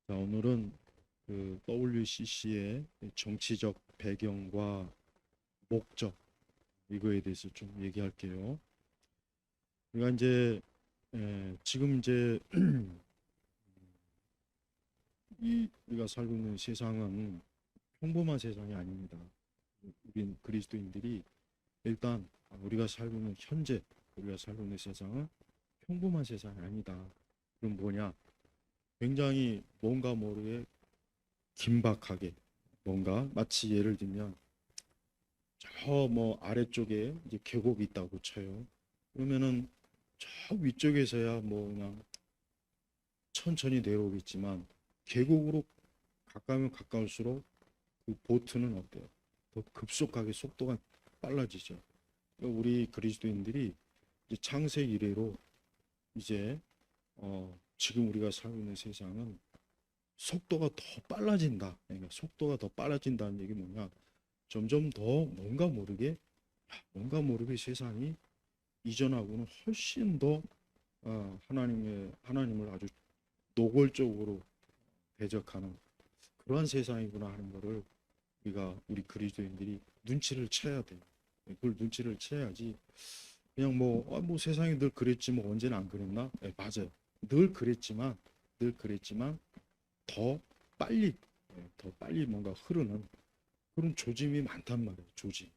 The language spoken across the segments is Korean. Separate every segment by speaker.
Speaker 1: 자, 오늘은 그 WCC의 정치적 배경과 목적 이거에 대해서 좀 얘기할게요. 우리가 이제 지금 이제 이 우리가 살고 있는 세상은 평범한 세상이 아닙니다. 우리 그리스도인들이 일단 우리가 살고 있는 현재 우리가 살고 있는 세상은 평범한 세상이 아니다. 그럼 뭐냐? 굉장히 뭔가 모르게 긴박하게 뭔가 마치 예를 들면 저 뭐 아래쪽에 이제 계곡이 있다고 쳐요. 그러면은 저 위쪽에서야 뭐 그냥 천천히 내려오겠지만 계곡으로 가까우면 가까울수록 그 보트는 어때요? 더 급속하게 속도가 빨라지죠. 그러니까 우리 그리스도인들이 이제 창세기 이래로 이제 지금 우리가 살고 있는 세상은 속도가 더 빨라진다. 그러니까 속도가 더 빨라진다는 얘기 뭐냐? 점점 더 뭔가 모르게 세상이 이전하고는 훨씬 더 하나님을 아주 노골적으로 대적하는 그러한 세상이구나 하는 것을 우리 그리스도인들이 눈치를 채야 돼요. 그걸 눈치를 채야지 그냥 뭐 세상이 늘 그랬지 뭐 언제는 안 그랬나? 네, 맞아요. 늘 그랬지만 더 빨리 더 빨리 뭔가 흐르는 그런 조짐이 많단 말이에요. 조짐.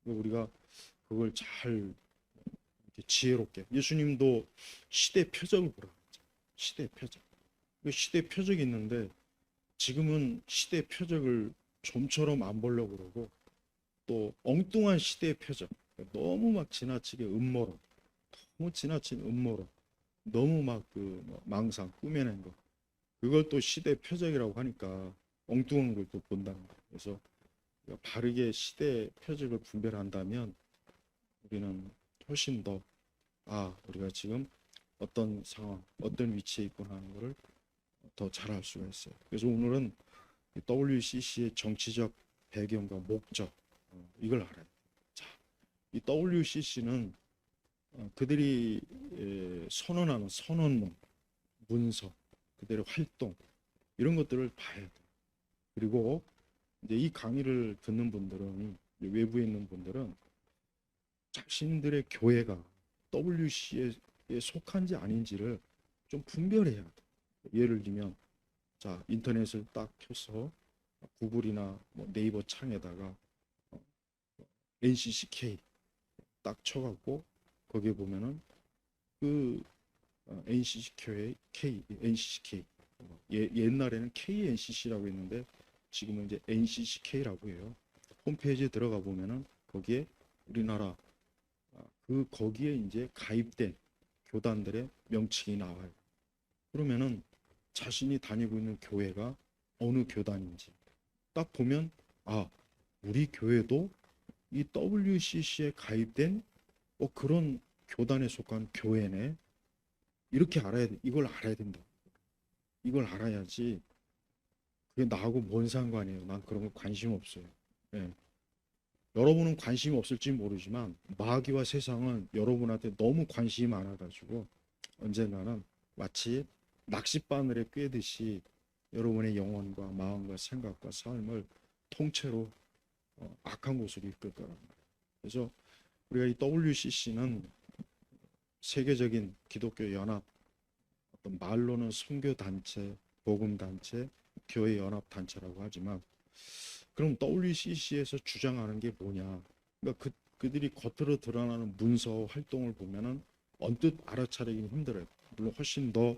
Speaker 1: 우리가 그걸 잘 이렇게 지혜롭게 예수님도 시대 표적을 보라 그랬죠. 시대 표적. 그 시대 표적이 있는데 지금은 시대 표적을 좀처럼 안 보려고 그러고 또 엉뚱한 시대의 표적. 너무 막 지나치게 음모론, 너무 지나친 음모론, 너무 막 그 망상 꾸며낸 거. 그걸 또 시대 표적이라고 하니까 엉뚱한 걸 또 본다는 거예요. 그래서 바르게 시대 표적을 분별한다면 우리는 훨씬 더 우리가 지금 어떤 상황, 어떤 위치에 있구나 하는 것을 더 잘 알 수가 있어요. 그래서 오늘은 WCC의 정치적 배경과 목적 이걸 알아야 돼요. 자, 이 WCC는 그들이 선언하는 선언문, 문서, 그들의 활동 이런 것들을 봐야 돼요. 그리고 이제 이 강의를 듣는 분들은 외부에 있는 분들은 자신들의 교회가 WC에 속한지 아닌지를 좀 분별해야 돼. 예를 들면 자 인터넷을 딱 켜서 구글이나 뭐 네이버 창에다가 NCCK 딱 쳐갖고 거기에 보면은 그 NCCK, NCCK 옛날에는 KNCC라고 했는데 지금은 이제 NCCK라고 해요. 홈페이지에 들어가 보면은 거기에 우리나라 거기에 이제 가입된 교단들의 명칭이 나와요. 그러면은 자신이 다니고 있는 교회가 어느 교단인지 딱 보면 우리 교회도 이 WCC에 가입된 그런 교단에 속한 교회네. 이렇게 알아야 돼. 이걸 알아야 된다. 이걸 알아야지 그게 나하고 뭔 상관이에요. 난 그런 거 관심 없어요. 예. 여러분은 관심이 없을지 모르지만 마귀와 세상은 여러분한테 너무 관심이 많아가지고 언젠가는 마치 낚싯바늘에 꿰듯이 여러분의 영혼과 마음과 생각과 삶을 통째로 악한 곳으로 이끌 거란 말이에요. 그래서 우리가 이 WCC는 세계적인 기독교 연합, 어떤 말로는 선교 단체, 복음 단체, 교회 연합 단체라고 하지만 그럼 WCC에서 주장하는 게 뭐냐? 그러니까 그들이 겉으로 드러나는 문서 활동을 보면은 언뜻 알아차리기는 힘들어요. 물론 훨씬 더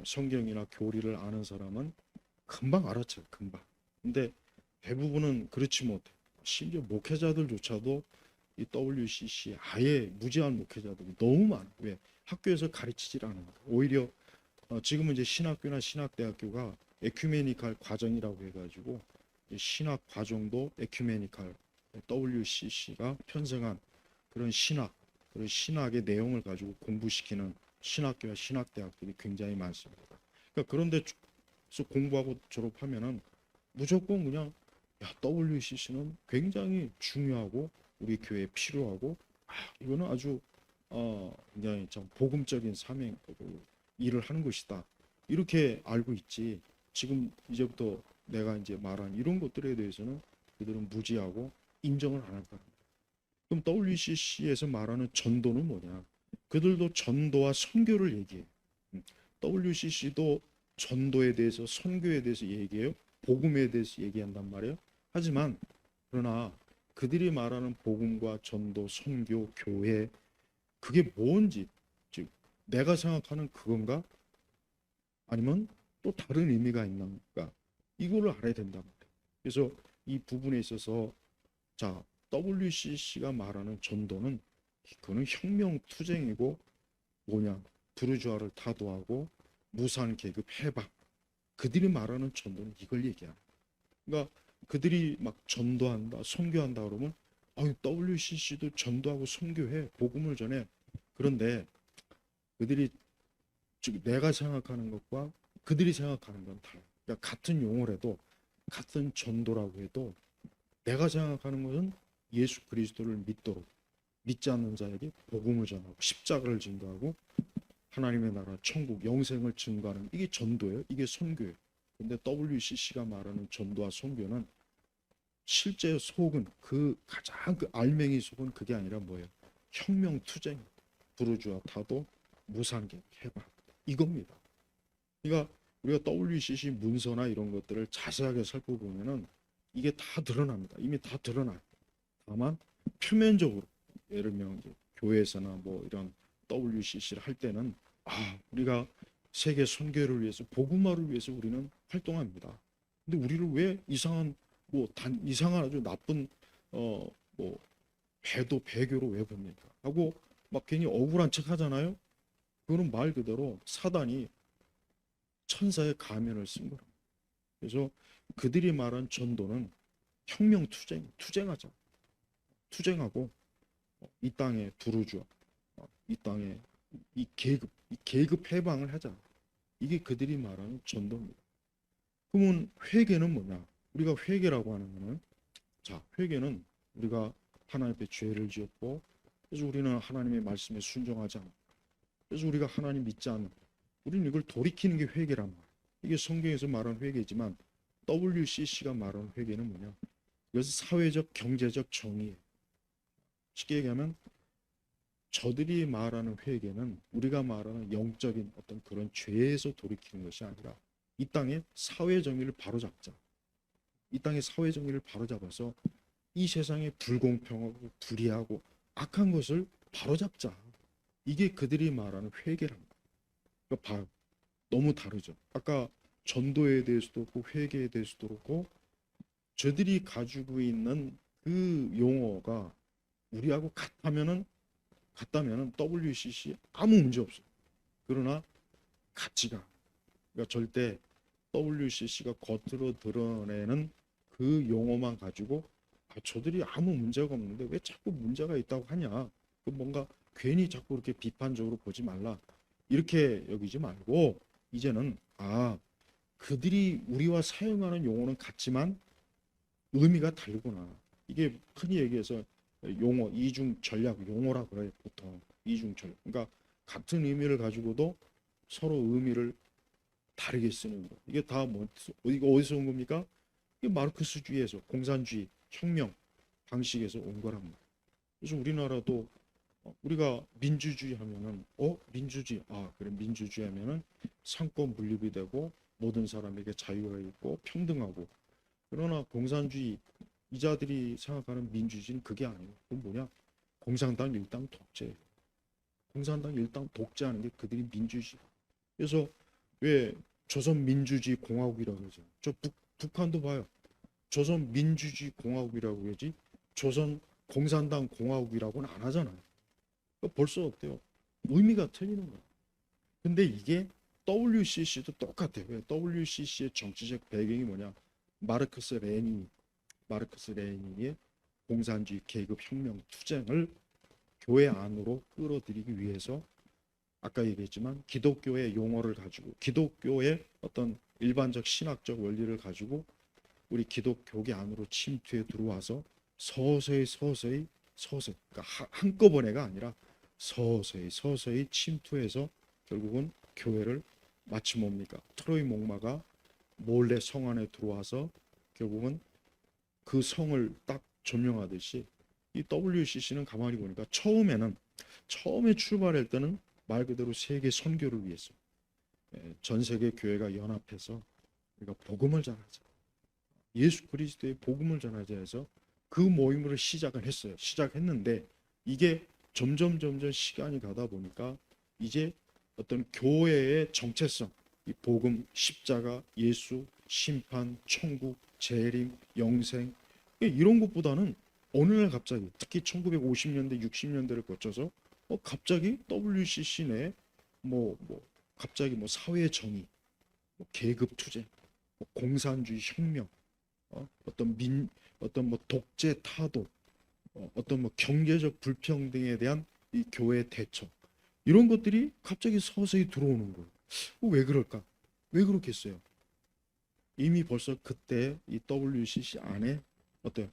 Speaker 1: 성경이나 교리를 아는 사람은 금방 알아차요. 금방. 근데 대부분은 그렇지 못해. 심지어 목회자들조차도 이 WCC 아예 무지한 목회자들이 너무 많아. 왜? 학교에서 가르치질 않으니까. 오히려 지금은 이제 신학교나 신학대학교가 에큐메니칼 과정이라고 해가지고 신학 과정도 에큐메니칼 WCC가 편성한 그런 그런 신학의 내용을 가지고 공부시키는 신학교와 신학대학들이 굉장히 많습니다. 그러니까 그런데 공부하고 졸업하면은 무조건 그냥 WCC는 굉장히 중요하고 우리 교회에 필요하고 이거는 아주 굉장히 참 복음적인 사명 일을 하는 것이다. 이렇게 알고 있지. 지금 이제부터 내가 이제 말한 이런 것들에 대해서는 그들은 무지하고 인정을 안 할 거야. 그럼 WCC에서 말하는 전도는 뭐냐? 그들도 전도와 선교를 얘기해. WCC도 전도에 대해서 선교에 대해서 얘기해요. 복음에 대해서 얘기한단 말이에요. 하지만 그러나 그들이 말하는 복음과 전도, 선교, 교회 그게 뭔지, 즉 내가 생각하는 그건가? 아니면 또 다른 의미가 있는가? 이거를 알아야 된단 말이에요. 그래서 이 부분에 있어서 자, WCC가 말하는 전도는 그거는 혁명 투쟁이고 뭐냐? 부르주아를 타도하고 무산 계급 해방. 그들이 말하는 전도는 이걸 얘기하는. 그러니까 그들이 막 전도한다, 선교한다 그러면 WCC도 전도하고 선교해, 복음을 전해. 그런데 그들이 즉 내가 생각하는 것과 그들이 생각하는 건 달라. 그러니까 같은 용어를 해도 같은 전도라고 해도 내가 생각하는 것은 예수 그리스도를 믿도록 믿지 않는 자에게 복음을 전하고 십자가를 증거하고 하나님의 나라, 천국, 영생을 증거하는 이게 전도예요. 이게 선교예요. 근데 WCC가 말하는 전도와 선교는 실제 속은 그 가장 그 알맹이 속은 그게 아니라 뭐예요? 혁명 투쟁, 부르주아 타도, 무산계, 해방 이겁니다. 그러니까 우리가 WCC 문서나 이런 것들을 자세하게 살펴보면은 이게 다 드러납니다. 이미 다 드러나요. 다만 표면적으로 예를 들면 이제 교회에서나 뭐 이런 WCC를 할 때는 우리가 세계 선교를 위해서 복음화를 위해서 우리는 활동합니다. 근데 우리를 왜 이상한 이상한 아주 나쁜 뭐 배도 배교로 왜 봅니까? 하고 막 괜히 억울한 척 하잖아요. 그거는 말 그대로 사단이 천사의 가면을 쓴 거라. 그래서 그들이 말한 전도는 혁명 투쟁하자. 투쟁하고 이 땅에 부르주아, 이 땅에 이 계급 해방을 하자. 이게 그들이 말하는 전도입니다. 그러면 회개는 뭐냐? 우리가 회개라고 하는 거는 자, 회개는 우리가 하나님 앞에 죄를 지었고 그래서 우리는 하나님의 말씀에 순종하지 않고 그래서 우리가 하나님 믿지 않는 우리는 이걸 돌이키는 게 회개란 말이에요. 이게 성경에서 말하는 회개지만 WCC가 말하는 회개는 뭐냐? 이것은 사회적 경제적 정의예요. 쉽게 얘기하면 저들이 말하는 회개는 우리가 말하는 영적인 어떤 그런 죄에서 돌이키는 것이 아니라 이 땅의 사회 정의를 바로잡자. 이 땅의 사회 정의를 바로잡아서 이 세상의 불공평하고 불의하고 악한 것을 바로잡자. 이게 그들이 말하는 회개란 말이에요. 그러니까 봐요. 너무 다르죠. 아까 전도에 대해서도 그렇고 회개에 대해서도 그렇고 저들이 가지고 있는 그 용어가 우리하고 같다면은 WCC 아무 문제 없어요. 그러나 가치가 그러니까 절대 WCC가 겉으로 드러내는 그 용어만 가지고 저들이 아무 문제가 없는데 왜 자꾸 문제가 있다고 하냐? 그 뭔가 괜히 자꾸 이렇게 비판적으로 보지 말라. 이렇게 여기지 말고 이제는 그들이 우리와 사용하는 용어는 같지만 의미가 다르구나. 이게 흔히 얘기해서 용어, 이중 전략 용어라 그래요. 보통 이중 전략. 그러니까 같은 의미를 가지고도 서로 의미를 다르게 쓰는 거. 이게 다 이거 어디서 온 겁니까? 이게 마르크스주의에서 공산주의, 혁명 방식에서 온 거란 말이에요. 그래서 우리나라도 우리가 민주주의 하면은 민주주의 그래 민주주의 하면은 상권 분립이 되고 모든 사람에게 자유가 있고 평등하고 그러나 공산주의 이자들이 생각하는 민주주의는 그게 아니에요. 그건 뭐냐? 공산당 일당 독재. 공산당 일당 독재하는 게 그들이 민주주의. 그래서 왜 조선 민주주의 공화국이라고 그러죠? 북한도 봐요. 조선 민주주의 공화국이라고 그러지 조선 공산당 공화국이라고는 안 하잖아요. 벌써 어때요? 의미가 틀리는 거예요. 근데 이게 WCC도 똑같아요. 왜? WCC의 정치적 배경이 뭐냐? 마르크스 레닌의 공산주의 계급 혁명 투쟁을 교회 안으로 끌어들이기 위해서 아까 얘기했지만 기독교의 용어를 가지고 기독교의 어떤 일반적 신학적 원리를 가지고 우리 기독교계 안으로 침투해 들어와서 서서히 그러니까 한꺼번에가 아니라 서서히 침투해서 결국은 교회를 마치 뭡니까? 트로이 목마가 몰래 성 안에 들어와서 결국은 그 성을 딱 점령하듯이 이 WCC는 가만히 보니까 처음에 출발할 때는 말 그대로 세계 선교를 위해서 전 세계 교회가 연합해서 우리가 복음을 전하자. 예수 그리스도의 복음을 전하자 해서 그 모임을 시작을 했어요. 시작했는데 이게 점점 시간이 가다 보니까 이제 어떤 교회의 정체성, 이 복음, 십자가, 예수, 심판, 천국, 재림, 영생 이런 것보다는 어느 날 갑자기 특히 1950년대, 60년대를 거쳐서 갑자기 WCC 내 갑자기 사회 정의, 계급 투쟁, 공산주의 혁명, 어떤 독재 타도, 어떤 경제적 불평등에 대한 이 교회 대처 이런 것들이 갑자기 서서히 들어오는 거예요. 왜 그럴까? 왜 그렇겠어요? 이미 벌써 그때 이 WCC 안에 어떤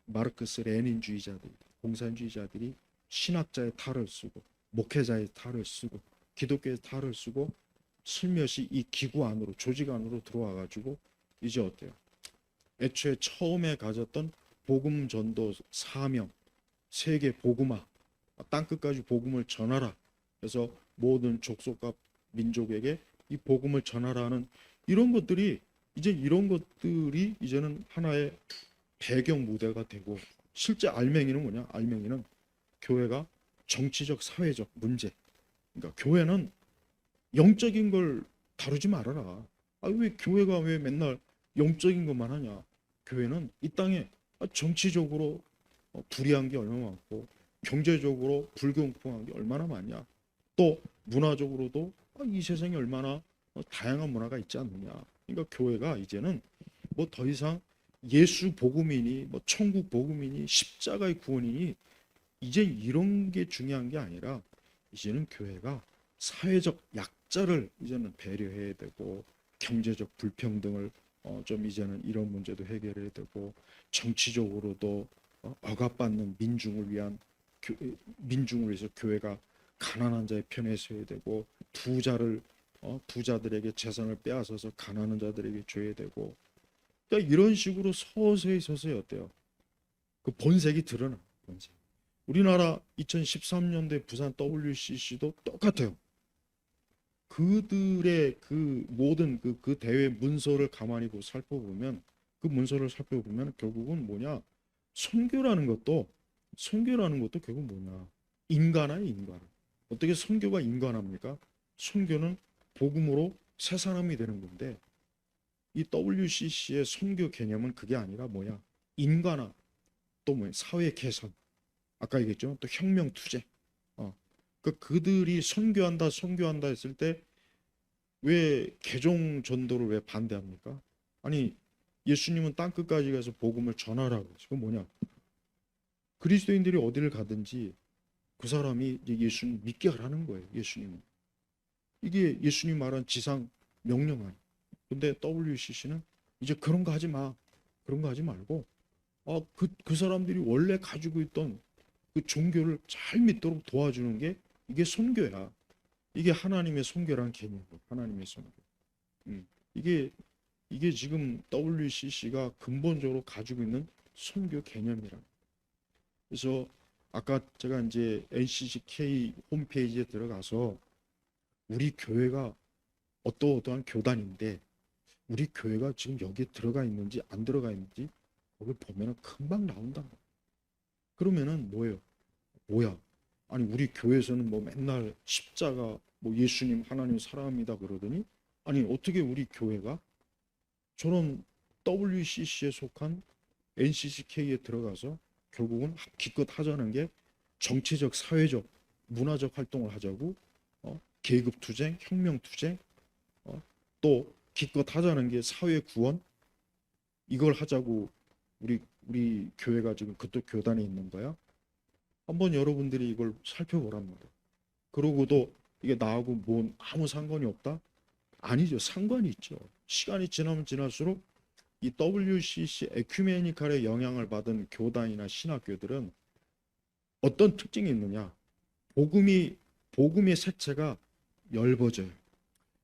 Speaker 1: 마르크스 레닌주의자들, 공산주의자들이 신학자의 탈을 쓰고 목회자의 탈을 쓰고 기독교의 탈을 쓰고 슬며시 이 기구 안으로 조직 안으로 들어와 가지고 이제 어때요? 애초에 처음에 가졌던 복음 전도 사명, 세계 복음화, 땅 끝까지 복음을 전하라. 그래서 모든 족속과 민족에게 이 복음을 전하라는 이런 것들이 이제는 하나의 배경 무대가 되고 실제 알맹이는 뭐냐? 알맹이는 교회가 정치적 사회적 문제. 그러니까 교회는 영적인 걸 다루지 말아라. 왜 교회가 왜 맨날 영적인 것만 하냐? 교회는 이 땅에 정치적으로 불이한 게 얼마나 많고 경제적으로 불공평한 게 얼마나 많냐. 또 문화적으로도 이 세상에 얼마나 다양한 문화가 있지 않느냐. 그러니까 교회가 이제는 더 이상 예수 복음이니 천국 복음이니 십자가의 구원이니 이제 이런 게 중요한 게 아니라 이제는 교회가 사회적 약자를 이제는 배려해야 되고 경제적 불평등을 좀 이제는 이런 문제도 해결해야 되고 정치적으로도 억압받는 민중을 위해서 교회가 가난한 자의 편에 서야 되고 부자들에게 재산을 빼앗아서 가난한 자들에게 줘야 되고 그러니까 이런 식으로 서서히 어때요? 그 본색이 드러나. 본색. 우리나라 2013년도에 부산 WCC도 똑같아요. 그들의 그 모든 그 대회 문서를 가만히 살펴보면 그 문서를 살펴보면 결국은 뭐냐? 선교라는 것도 결국 뭐냐? 인간화예요, 인간. 어떻게 선교가 인간합니까? 선교는 복음으로 새 사람이 되는 건데 이 WCC의 선교 개념은 그게 아니라 뭐야? 인간화, 또 뭐야? 사회 개선. 아까 얘기했죠. 또 혁명 투쟁. 그들이 선교한다 했을 때 왜 개종 전도를 왜 반대합니까? 아니 예수님은 땅 끝까지 가서 복음을 전하라고. 그건 뭐냐? 그리스도인들이 어디를 가든지 그 사람이 이제 예수님 믿게 하라는 거예요. 예수님은. 이게 예수님 말한 지상 명령 아니에요. 근데 WCC는 이제 그런 거 하지 마. 그런 거 하지 말고 그 사람들이 원래 가지고 있던 그 종교를 잘 믿도록 도와주는 게 이게 선교야. 이게 하나님의 선교라는 개념이에요. 하나님의 선교. 이게 지금 WCC가 근본적으로 가지고 있는 선교 개념이라. 그래서 아까 제가 이제 NCCK 홈페이지에 들어가서 우리 교회가 어떠한 교단인데 우리 교회가 지금 여기에 들어가 있는지 안 들어가 있는지 거기 보면은 금방 나온다. 그러면은 뭐야? 아니 우리 교회에서는 맨날 십자가 예수님 하나님 사랑합니다 그러더니 아니 어떻게 우리 교회가 저런 WCC에 속한 NCCK에 들어가서 결국은 기껏 하자는 게 정치적 사회적 문화적 활동을 하자고 계급 투쟁 혁명 투쟁 또 기껏 하자는 게 사회 구원 이걸 하자고 우리 교회가 지금 그쪽 교단에 있는 거야. 한번 여러분들이 이걸 살펴보랍니다. 그러고도 이게 나하고 뭔 아무 상관이 없다? 아니죠. 상관이 있죠. 시간이 지나면 지날수록 이 WCC 에큐메니칼의 영향을 받은 교단이나 신학교들은 어떤 특징이 있느냐? 복음의 색채가 엷어져요.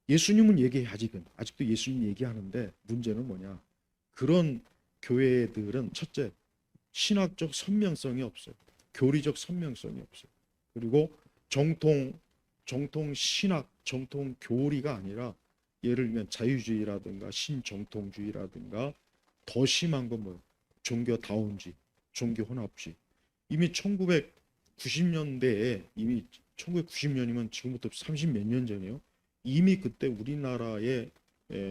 Speaker 1: 예수님은 얘기해. 아직도 예수님 얘기하는데 문제는 뭐냐? 그런 교회들은 첫째, 신학적 선명성이 없어요. 교리적 선명성이 없어요. 그리고 정통 신학, 정통 교리가 아니라 예를 들면 자유주의라든가 신정통주의라든가 더 심한 건 뭐예요? 종교다운주의, 종교혼합주의. 이미 1990년대에 이미 1990년이면 지금부터 30 몇 년 전이에요. 이미 그때 우리나라의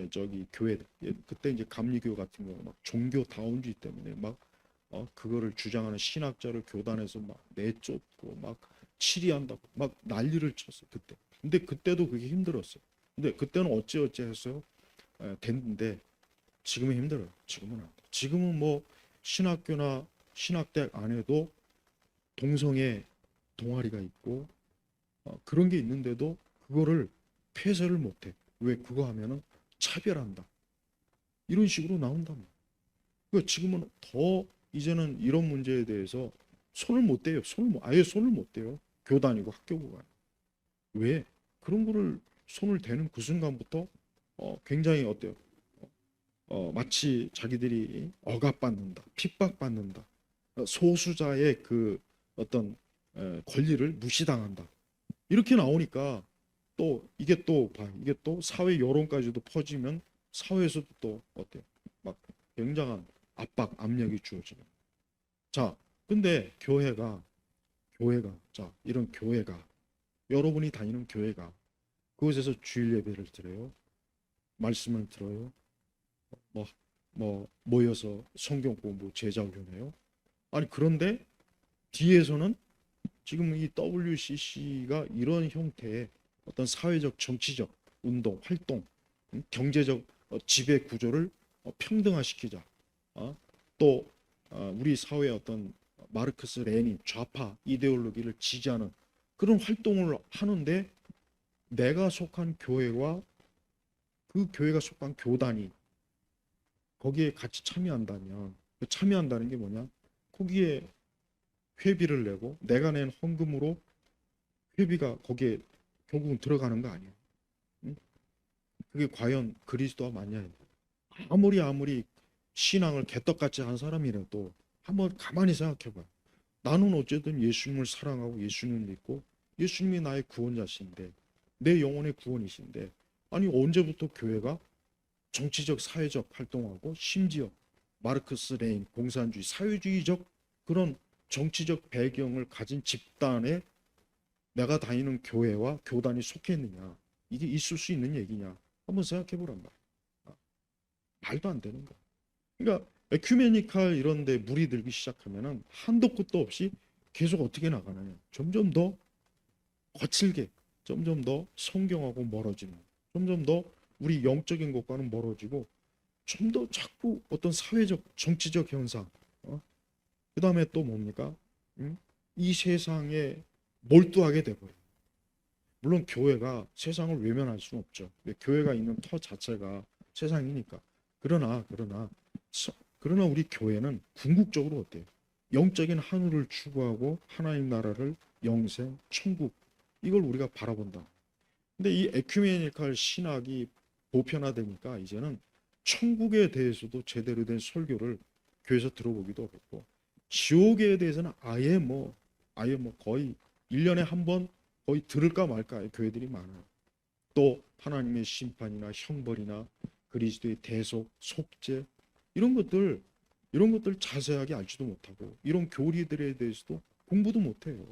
Speaker 1: 저기 교회들 그때 이제 감리교 같은 경우 막 종교다운주의 때문에 막 그거를 주장하는 신학자를 교단에서 막 내쫓고 막 치리한다고 막 난리를 쳤어요 그때. 근데 그때도 그게 힘들었어요. 근데 그때는 어찌어찌 했어요. 됐는데 지금은 힘들어요. 지금은 안 돼. 지금은 뭐 신학교나 신학대학 안에도 동성애 동아리가 있고 그런 게 있는데도 그거를 폐쇄를 못해. 왜? 그거 하면은 차별한다. 이런 식으로 나온단 말이에요. 그러니까 지금은 더 이제는 이런 문제에 대해서 손을 못 대요. 아예 손을 못 대요. 교단이고 학교고. 왜? 그런 거를 손을 대는 그 순간부터 굉장히 어때요? 마치 자기들이 억압받는다, 핍박받는다, 소수자의 그 어떤 권리를 무시당한다. 이렇게 나오니까 또 이게 또 봐, 이게 또 사회 여론까지도 퍼지면 사회에서도 또 어때요? 막 굉장한 압박, 압력이 주어지는. 자, 근데 자, 이런 교회가 여러분이 다니는 교회가 그곳에서 주일 예배를 드려요. 말씀을 들어요. 뭐, 모여서 성경 공부 제자 훈련해요. 아니 그런데 뒤에서는 지금 이 WCC가 이런 형태의 어떤 사회적 정치적 운동 활동 경제적 지배 구조를 평등화시키자. 또 우리 사회의 어떤 마르크스 레닌 좌파 이데올로기를 지지하는 그런 활동을 하는데 내가 속한 교회와 그 교회가 속한 교단이 거기에 같이 참여한다면 참여한다는 게 뭐냐? 거기에 회비를 내고 내가 낸 헌금으로 회비가 거기에 결국은 들어가는 거 아니에요? 응? 그게 과연 그리스도와 맞냐? 아무리 신앙을 개떡같이 한 사람이라도 한번 가만히 생각해봐요. 나는 어쨌든 예수님을 사랑하고 예수님을 믿고 예수님이 나의 구원자신데 내 영혼의 구원이신데 아니 언제부터 교회가 정치적 사회적 활동하고 심지어 마르크스 레인 공산주의 사회주의적 그런 정치적 배경을 가진 집단에 내가 다니는 교회와 교단이 속해 있느냐 이게 있을 수 있는 얘기냐 한번 생각해 보란 말이야. 말도 안 되는 거야. 그러니까 에큐메니칼 이런 데 물이 들기 시작하면은 한도 끝도 없이 계속 어떻게 나가느냐 점점 더 거칠게 점점 더 성경하고 멀어지는 점점 더 우리 영적인 것과는 멀어지고 좀 더 자꾸 어떤 사회적 정치적 현상 그 다음에 또 뭡니까 이 세상에 몰두하게 돼버려요. 물론 교회가 세상을 외면할 수는 없죠. 교회가 있는 터 자체가 세상이니까. 그러나 우리 교회는 궁극적으로 어때요? 영적인 하늘을 추구하고 하나님 나라를 영생, 천국 이걸 우리가 바라본다. 근데 이 에큐메니칼 신학이 보편화되니까 이제는 천국에 대해서도 제대로 된 설교를 교회에서 들어보기도 어렵고 지옥에 대해서는 아예 뭐 거의 1년에 한 번 거의 들을까 말까 교회들이 많아요. 또 하나님의 심판이나 형벌이나 그리스도의 대속, 속죄 이런 것들 자세하게 알지도 못하고 이런 교리들에 대해서도 공부도 못해요.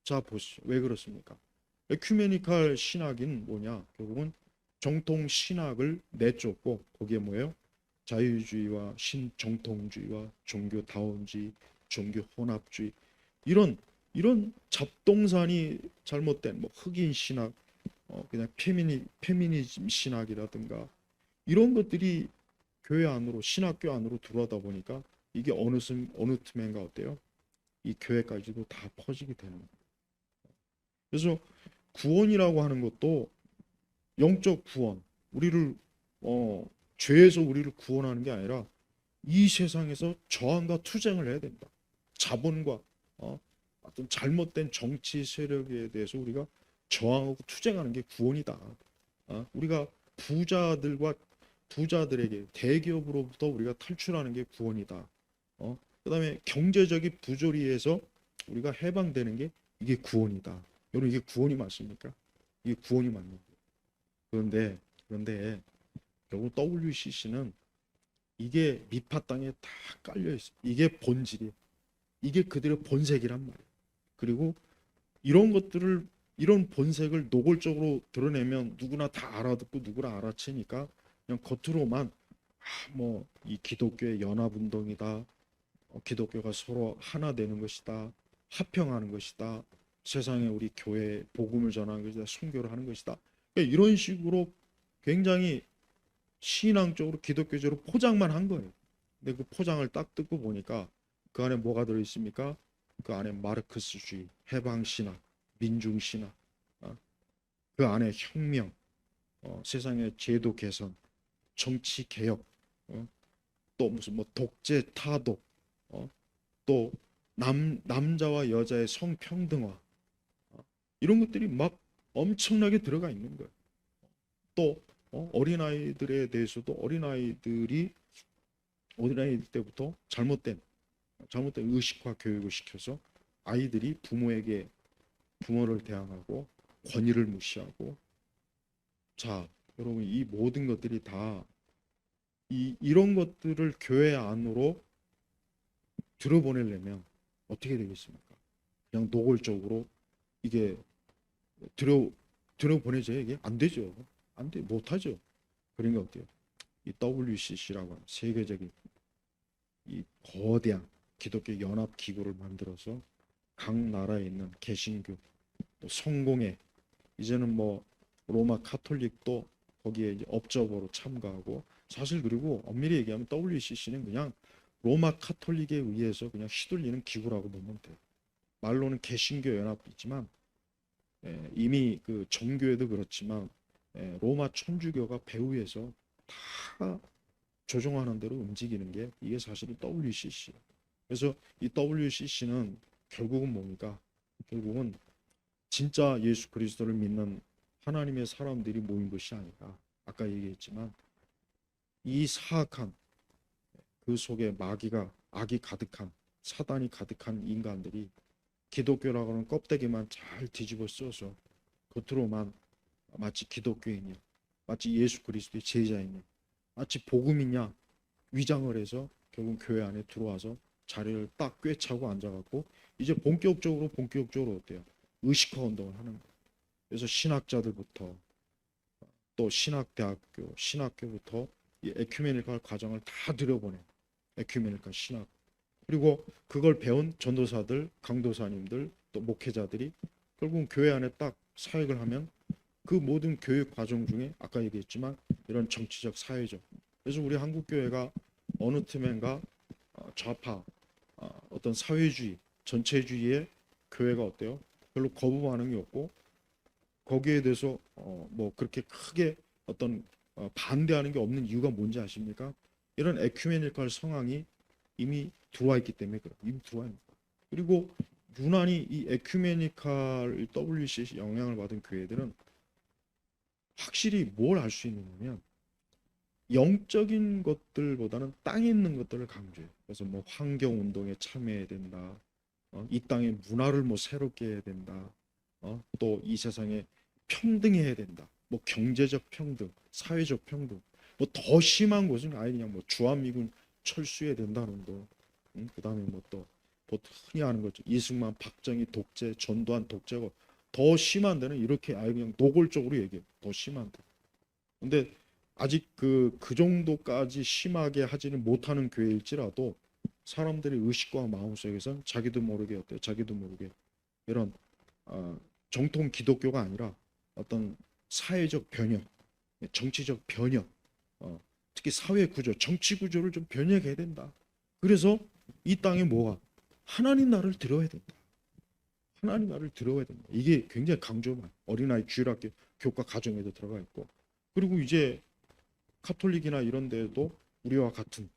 Speaker 1: 자 보시죠. 왜 그렇습니까? 에큐메니칼 신학인 뭐냐? 결국은 정통 신학을 내쫓고 거기에 뭐예요? 자유주의와 신정통주의와 종교다원주의, 종교혼합주의 이런 잡동사니 잘못된 뭐 흑인 신학, 그냥 페미니즘 신학이라든가 이런 것들이 교회 안으로 신학교 안으로 들어오다 보니까 이게 어느 틈엔가 어때요? 이 교회까지도 다 퍼지게 되는 거예요. 그래서 구원이라고 하는 것도 영적 구원, 우리를 죄에서 우리를 구원하는 게 아니라 이 세상에서 저항과 투쟁을 해야 된다. 자본과 어떤 잘못된 정치 세력에 대해서 우리가 저항하고 투쟁하는 게 구원이다. 우리가 부자들에게 대기업으로부터 우리가 탈출하는 게 구원이다. 그다음에 경제적인 부조리에서 우리가 해방되는 게 이게 구원이다. 여러분 이게 구원이 맞습니까? 이게 구원이 맞는 거예요. 그런데 결국 WCC는 이게 미파 땅에 다 깔려 있어. 이게 본질이에요. 이게 그들의 본색이란 말이에요. 그리고 이런 것들을 이런 본색을 노골적으로 드러내면 누구나 다 알아듣고 누구나 알아채니까 그냥 겉으로만 뭐 이 기독교의 연합운동이다. 기독교가 서로 하나 되는 것이다. 화평하는 것이다. 세상에 우리 교회 복음을 전하는 것이다. 순교를 하는 것이다. 그러니까 이런 식으로 굉장히 신앙적으로 기독교적으로 포장만 한 거예요. 근데 그 포장을 딱 뜯고 보니까 그 안에 뭐가 들어 있습니까? 그 안에 마르크스주의, 해방신학, 민중신학, 그 안에 혁명, 세상의 제도 개선, 정치 개혁, 또 무슨 뭐 독재 타도, 또 남자와 여자의 성평등화, 이런 것들이 막 엄청나게 들어가 있는 거예요. 또 어린아이들에 대해서도 어린아이들 때부터 잘못된 의식화 교육을 시켜서 아이들이 부모를 대항하고 권위를 무시하고, 자 여러분 이 모든 것들이 다 이런 것들을 교회 안으로 들어보내려면 어떻게 되겠습니까? 그냥 노골적으로 이게 들어보내죠. 이게 안 되죠. 안 돼, 못하죠. 그러니까 어때요? 이 WCC라고 하는 세계적인 이 거대한 기독교 연합 기구를 만들어서 각 나라에 있는 개신교, 또 성공회, 이제는 뭐 로마 카톨릭도 거기에 이제 업적으로 참가하고, 사실 그리고 엄밀히 얘기하면 WCC는 그냥 로마 카톨릭에 의해서 그냥 휘둘리는 기구라고 보면 돼요. 말로는 개신교 연합이지만 이미 그 정교회도 그렇지만 로마 천주교가 배후에서 다 조종하는 대로 움직이는 게 이게 사실은 WCC예요. 그래서 이 WCC는 결국은 뭡니까? 결국은 진짜 예수 그리스도를 믿는 하나님의 사람들이 모인 것이 아니라, 아까 얘기했지만 이 사악한 그 속에 악이 가득한, 사단이 가득한 인간들이 기독교라고 하는 껍데기만 잘 뒤집어 써서 겉으로만 마치 기독교인이야, 마치 예수 그리스도의 제자이냐, 마치 복음이냐 위장을 해서 결국 교회 안에 들어와서 자리를 딱 꿰차고 앉아갖고 이제 본격적으로 어때요? 의식화 운동을 하는 거예요. 그래서 신학자들부터 또 신학교부터 이 에큐메니컬 과정을 다 들여보내. 에큐메니컬 신학. 그리고 그걸 배운 전도사들, 강도사님들, 또 목회자들이 결국은 교회 안에 딱 사역을 하면 그 모든 교육 과정 중에 아까 얘기했지만 이런 정치적, 사회적. 그래서 우리 한국 교회가 어느 틈엔가 좌파, 어떤 사회주의, 전체주의의 교회가 어때요? 별로 거부 반응이 없고, 거기에 대해서 뭐 그렇게 크게 어떤 반대하는 게 없는 이유가 뭔지 아십니까? 이런 에큐메니컬 성향이 이미 들어와 있기 때문에 그래요. 이미 들어와 있는 거예요. 그리고 유난히 이 에큐메니컬 WCC 영향을 받은 교회들은 확실히 뭘 알 수 있느냐면 영적인 것들보다는 땅에 있는 것들을 강조해요. 그래서 뭐 환경 운동에 참여해야 된다. 이 땅의 문화를 뭐 새롭게 해야 된다. 또 이 세상에 평등해야 된다. 뭐 경제적 평등, 사회적 평등. 뭐 더 심한 것은 아예 그냥 뭐 주한미군 철수해야 된다는 거. 그다음에 뭐 흔히 아는 거죠. 이승만, 박정희 독재, 전두환 독재고, 더 심한 데는 이렇게 아예 그냥 노골적으로 얘기해요. 더 심한 데. 근데 아직 그 정도까지 심하게 하지는 못하는 교회일지라도 사람들의 의식과 마음속에선 자기도 모르게 어때요? 자기도 모르게 이런 정통 기독교가 아니라 어떤 사회적 변혁, 정치적 변혁, 특히 사회 구조, 정치 구조를 좀 변혁해야 된다. 그래서 이 땅에 뭐가 하나님 나라를 들어야 된다. 하나님 나라를 들어야 된다. 이게 굉장히 강조만 어린아이 주일학교 교과 과정에도 들어가 있고, 그리고 이제 카톨릭이나 이런 데도 우리와 같은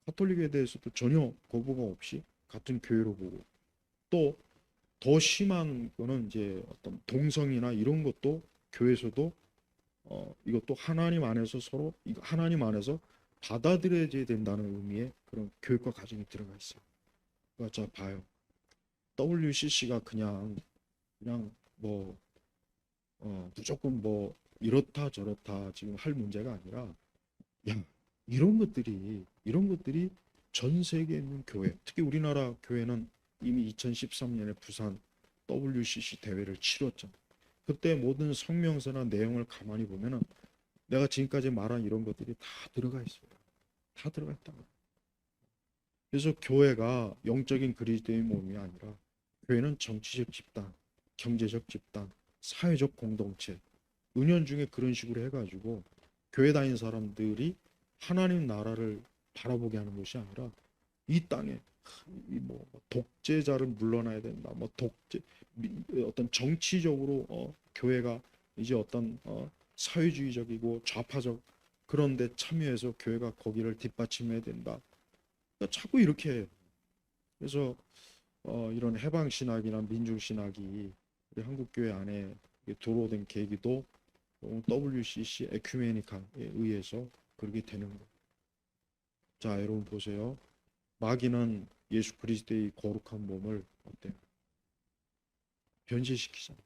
Speaker 1: 카톨릭에 대해서도 전혀 거부가 없이 같은 교회로 보고, 또 더 심한 거는 이제 어떤 동성이나 이런 것도 교회에서도 이것도 하나님 안에서 서로 이거 하나님 안에서 받아들여져야 된다는 의미의 그런 교육과 과정이 들어가 있어요. 그러니까 자 봐요. WCC가 그냥 뭐 무조건 뭐 이렇다 저렇다 지금 할 문제가 아니라 야 이런 것들이 전 세계에 있는 교회, 특히 우리나라 교회는 이미 2013년에 부산 WCC 대회를 치렀죠. 그때 모든 성명서나 내용을 가만히 보면은 내가 지금까지 말한 이런 것들이 다 들어가 있어요. 다 들어가 있다. 그래서 교회가 영적인 그리스도의 몸이 아니라 교회는 정치적 집단, 경제적 집단, 사회적 공동체, 은연중에 그런 식으로 해가지고 교회 다니는 사람들이 하나님 나라를 바라보게 하는 것이 아니라 이 땅에 뭐 독재자를 물러나야 된다. 뭐 독재 어떤 정치적으로 교회가 이제 어떤 사회주의적이고 좌파적 그런데 참여해서 교회가 거기를 뒷받침해야 된다. 그러니까 자꾸 이렇게 해요. 그래서 이런 해방 신학이나 민중 신학이 우리 한국 교회 안에 들어오던 계기도 WCC 에큐메니카에 의해서 그렇게 되는 거예요. 자, 여러분 보세요. 마귀는 예수 그리스도의 거룩한 몸을 어때요? 변질시키잖아요.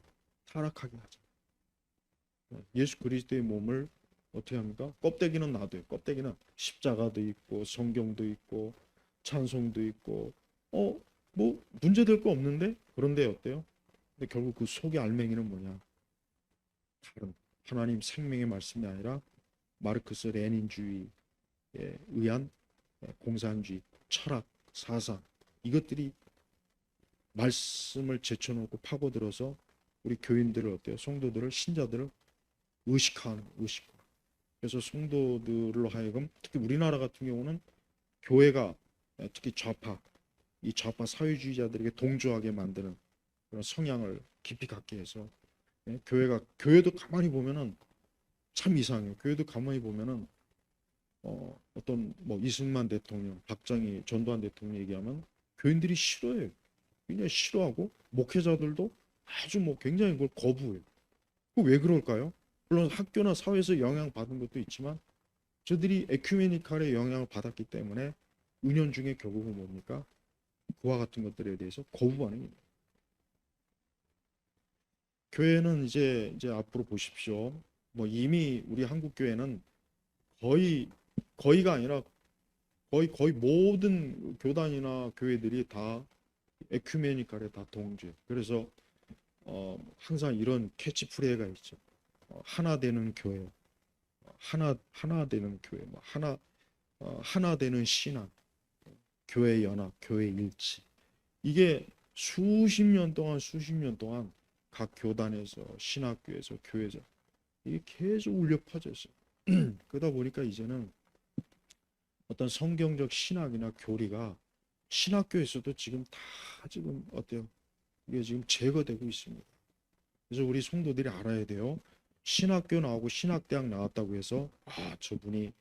Speaker 1: 타락하게 하잖아요. 예수 그리스도의 몸을 어떻게 합니까? 껍데기는 놔둬요. 껍데기는 십자가도 있고 성경도 있고 찬송도 있고 뭐 문제될 거 없는데 그런데 어때요? 근데 결국 그 속의 알맹이는 뭐냐? 다른 하나님 생명의 말씀이 아니라 마르크스 레닌주의에 의한 공산주의, 철학, 사상 이것들이 말씀을 제쳐놓고 파고들어서 우리 교인들을 어때요? 성도들을 신자들을 의식화하는 의식. 그래서 성도들로 하여금 특히 우리나라 같은 경우는 교회가 특히 이 좌파 사회주의자들에게 동조하게 만드는 그런 성향을 깊이 갖게 해서 교회도 가만히 보면은 참 이상해요. 교회도 가만히 보면은 어떤 뭐 이승만 대통령, 박정희, 전두환 대통령 얘기하면 교인들이 싫어해요. 굉장히 싫어하고 목회자들도 아주 뭐 굉장히 그걸 거부해요. 그 왜 그럴까요? 물론 학교나 사회에서 영향 받은 것도 있지만 저들이 에큐메니칼의 영향을 받았기 때문에 은연중에 결국은 뭡니까? 그와 같은 것들에 대해서 거부하는 거예요. 교회는 이제 앞으로 보십시오. 뭐 이미 우리 한국 교회는 거의 거의가 아니라 거의 모든 교단이나 교회들이 다 에큐메니칼에 다 동조해. 그래서 항상 이런 캐치프레이가 있죠. 하나 되는 교회, 하나 되는 교회, 뭐 하나 되는 신앙, 교회 연합, 교회 일치. 이게 수십 년 동안 각 교단에서 신학교에서 교회에서 이게 계속 울려 퍼져 있어요. 그러다 보니까 이제는 어떤 성경적 신학이나 교리가 신학교에서도 지금 다 지금 어때요? 이게 지금 제거되고 있습니다. 그래서 우리 성도들이 알아야 돼요. 신학교 나오고 신학대학 나왔다고 해서 저분이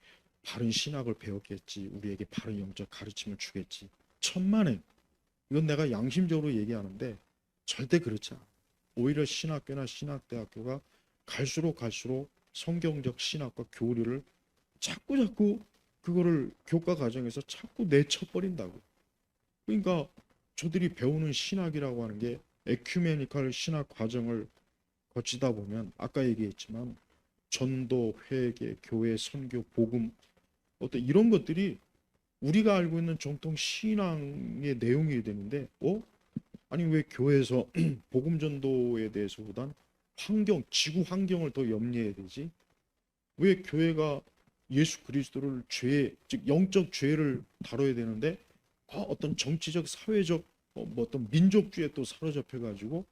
Speaker 1: 바른 신학을 배웠겠지. 우리에게 바른 영적 가르침을 주겠지. 천만에 이건 내가 양심적으로 얘기하는데 절대 그렇지 않아. 오히려 신학교나 신학대학교가 갈수록 성경적 신학과 교리를 자꾸 그거를 교과 과정에서 자꾸 내쳐버린다고. 그러니까 저들이 배우는 신학이라고 하는 게 에큐메니컬 신학 과정을 거치다 보면 아까 얘기했지만 전도, 회개, 교회, 선교, 복음 어떤 이런 것들이 우리가 알고 있는 정통 신앙의 내용이 되는데 아니 왜 교회에서 복음 전도에 대해서보단 지구 환경을 더 염려해야 되지? 왜 교회가 예수 그리스도를 즉 영적 죄를 다뤄야 되는데 어떤 정치적, 사회적, 뭐 어떤 민족주의에 또 사로잡혀 가지고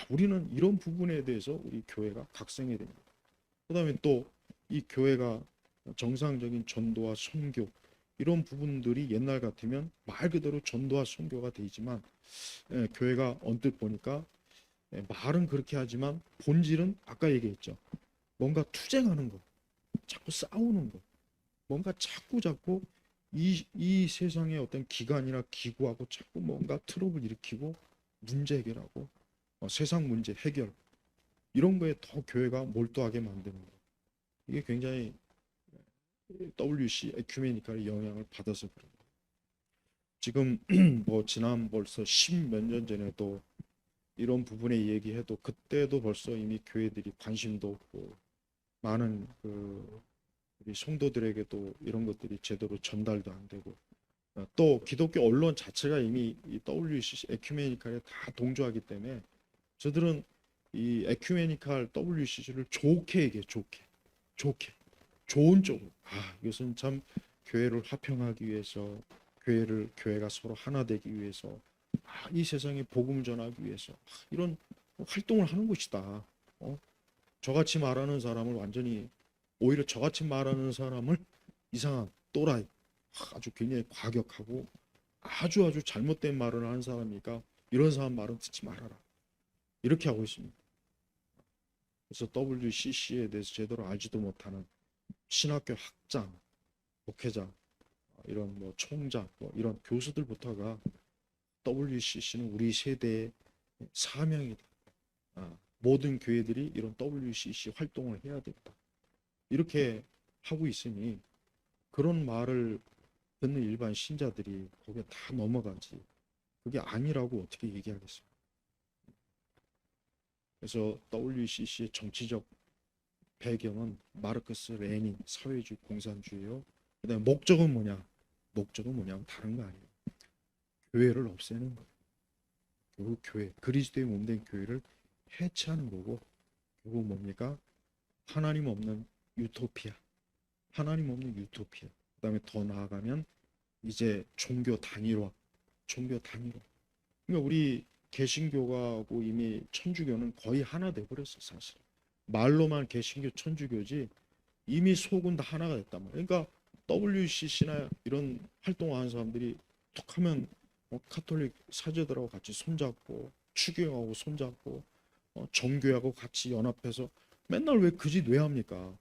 Speaker 1: 우리는 이런 부분에 대해서 우리 교회가 각성해야 됩니다. 그다음에 또 이 교회가 정상적인 전도와 선교 이런 부분들이 옛날 같으면 말 그대로 전도와 선교가 되지만 교회가 언뜻 보니까 말은 그렇게 하지만 본질은 아까 얘기했죠. 뭔가 투쟁하는 거, 자꾸 싸우는 거, 뭔가 자꾸 이 세상의 어떤 기관이나 기구하고 자꾸 뭔가 트러블 일으키고 문제 해결하고 세상 문제 해결 이런 거에 더 교회가 몰두하게 만드는 거예요. 이게 굉장히 WC 에큐메니칼의 영향을 받아서 그래요. 지금 뭐 지난 벌써 10몇 년 전에도 이런 부분에 얘기해도 그때도 벌써 이미 교회들이 관심도 없고 많은 우리 성도들에게도 이런 것들이 제대로 전달도 안 되고 또 기독교 언론 자체가 이미 이 WCC 에큐메니칼에 다 동조하기 때문에 저들은 이 에큐메니칼 WCC를 좋게 얘기해. 좋게 좋은 쪽으로 이것은 참 교회를 화평하기 위해서 교회가 서로 하나 되기 위해서 이 세상에 복음을 전하기 위해서 이런 활동을 하는 것이다. 저같이 말하는 사람을 완전히 오히려 저같이 말하는 사람을 이상한 또라이 아주 굉장히 과격하고 아주 잘못된 말을 하는 사람이니까 이런 사람 말은 듣지 말아라. 이렇게 하고 있습니다. 그래서 WCC에 대해서 제대로 알지도 못하는 신학교 학장, 목회자, 이런 뭐 총장, 뭐 이런 교수들부터가 WCC는 우리 세대의 사명이다. 모든 교회들이 이런 WCC 활동을 해야 된다. 이렇게 하고 있으니 그런 말을 듣는 일반 신자들이 거기에 다 넘어가지. 그게 아니라고 어떻게 얘기하겠어요. 그래서 WCC의 정치적 배경은 마르크스 레닌 사회주의 공산주의요. 그다음에 목적은 뭐냐? 목적은 뭐냐면 다른 거 아니에요. 교회를 없애는 거예요. 결국 교회, 그리스도의 몸된 교회를 해체하는 거고 결국 뭡니까? 하나님 없는 유토피아. 하나님 없는 유토피아. 그다음에 더 나아가면 이제 종교 단일화. 그러니까 우리 개신교하고 이미 천주교는 거의 하나 돼 버렸어, 사실. 말로만 개신교 천주교지 이미 속은 다 하나가 됐단 말이야. 그러니까 WCC나 이런 활동하는 사람들이 툭하면 카톨릭 사제들하고 같이 손잡고 추교하고 손잡고 정교하고 같이 연합해서 맨날 왜 그 짓 왜 합니까?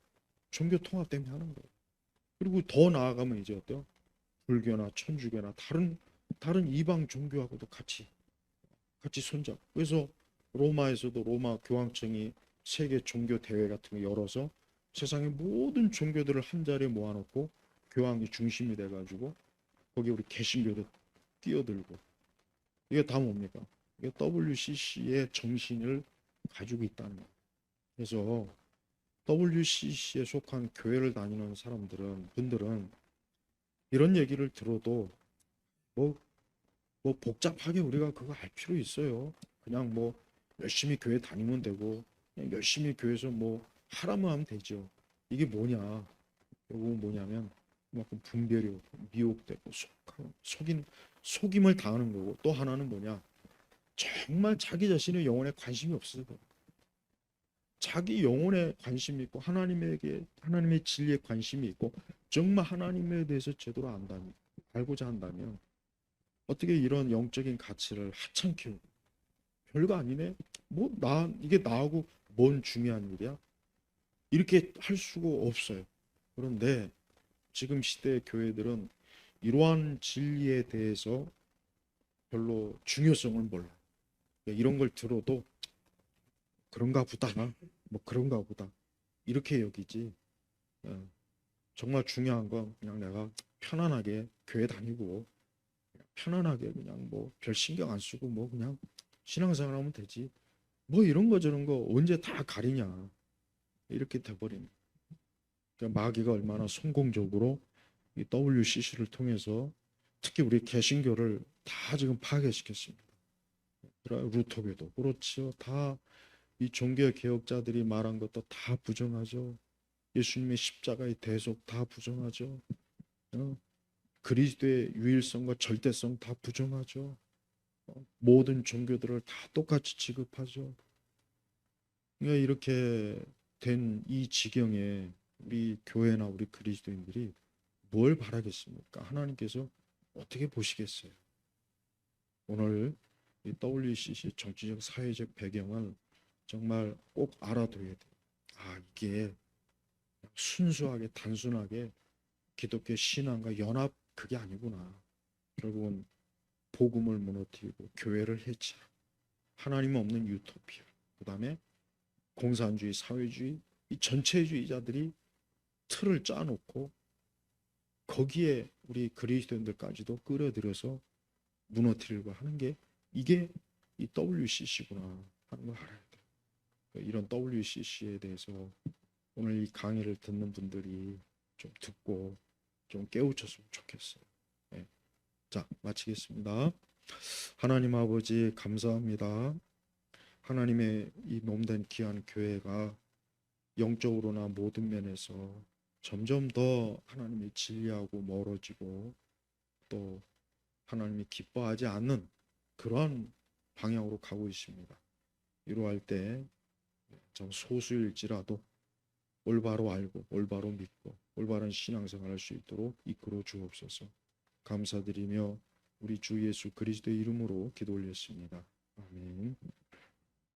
Speaker 1: 종교 통합 때문에 하는 거예요. 그리고 더 나아가면 이제 어때요? 불교나 천주교나 다른 이방 종교하고도 같이 손잡고 그래서 로마에서도 로마 교황청이 세계 종교 대회 같은 거 열어서 세상의 모든 종교들을 한 자리에 모아놓고 교황이 중심이 돼가지고 거기 우리 개신교도 끼어들고 이게 다 뭡니까? 이게 WCC의 정신을 가지고 있다는 거예요. 그래서 WCC에 속한 교회를 다니는 분들은 이런 얘기를 들어도 뭐, 뭐 복잡하게 우리가 그거 알 필요 있어요. 그냥 뭐 열심히 교회 다니면 되고 그냥 열심히 교회에서 뭐 하라면 하면 되죠. 이게 뭐냐? 결국은 뭐냐면 그만큼 분별이 오고 미혹되고 속임을 당하는 거고 또 하나는 뭐냐? 정말 자기 자신의 영혼에 관심이 없어서 자기 영혼에 관심이 있고 하나님의 진리에 관심이 있고 정말 하나님에 대해서 제대로 알고자 한다면 어떻게 이런 영적인 가치를 하찮게 키우고 별거 아니네 뭐 이게 나하고 뭔 중요한 일이야 이렇게 할 수가 없어요. 그런데 지금 시대의 교회들은 이러한 진리에 대해서 별로 중요성을 몰라. 이런 걸 들어도 그런가 보다 뭐 그런가 보다 이렇게 여기지. 정말 중요한 건 그냥 내가 편안하게 교회 다니고 편안하게 그냥 뭐 별 신경 안 쓰고 뭐 그냥 신앙생활하면 되지. 뭐 이런 거 저런 거 언제 다 가리냐 이렇게 돼버린. 그러니까 마귀가 얼마나 성공적으로 이 WCC를 통해서 특히 우리 개신교를 다 지금 파괴시켰습니다. 루터교도 그렇지요. 다 이 종교 개혁자들이 말한 것도 다 부정하죠. 예수님의 십자가의 대속 다 부정하죠. 그리스도의 유일성과 절대성 다 부정하죠. 모든 종교들을 다 똑같이 취급하죠. 그러니까 이렇게 된 이 지경에 우리 교회나 우리 그리스도인들이 뭘 바라겠습니까? 하나님께서 어떻게 보시겠어요? 오늘 이 WCC 정치적 사회적 배경을 정말 꼭 알아둬야 돼요. 이게 순수하게 단순하게 기독교 신앙과 연합 그게 아니구나. 결국은 복음을 무너뜨리고 교회를 해치하고 하나님 없는 유토피아. 그다음에 공산주의, 사회주의 이 전체주의자들이 틀을 짜놓고 거기에 우리 그리스도인들까지도 끌어들여서 무너뜨리려고 하는 게 이게 이 WCC구나 하는 걸 알아야 돼요. 이런 WCC에 대해서 오늘 이 강의를 듣는 분들이 좀 듣고 좀 깨우쳤으면 좋겠어요. 네. 자, 마치겠습니다. 하나님 아버지 감사합니다. 하나님의 이 몸된 귀한 교회가 영적으로나 모든 면에서 점점 더 하나님의 진리하고 멀어지고 또 하나님이 기뻐하지 않는 그러한 방향으로 가고 있습니다. 이러할 때 좀 소수일지라도 올바로 알고 올바로 믿고 올바른 신앙생활을 할 수 있도록 이끌어 주옵소서. 감사드리며 우리 주 예수 그리스도의 이름으로 기도 올렸습니다. 아멘.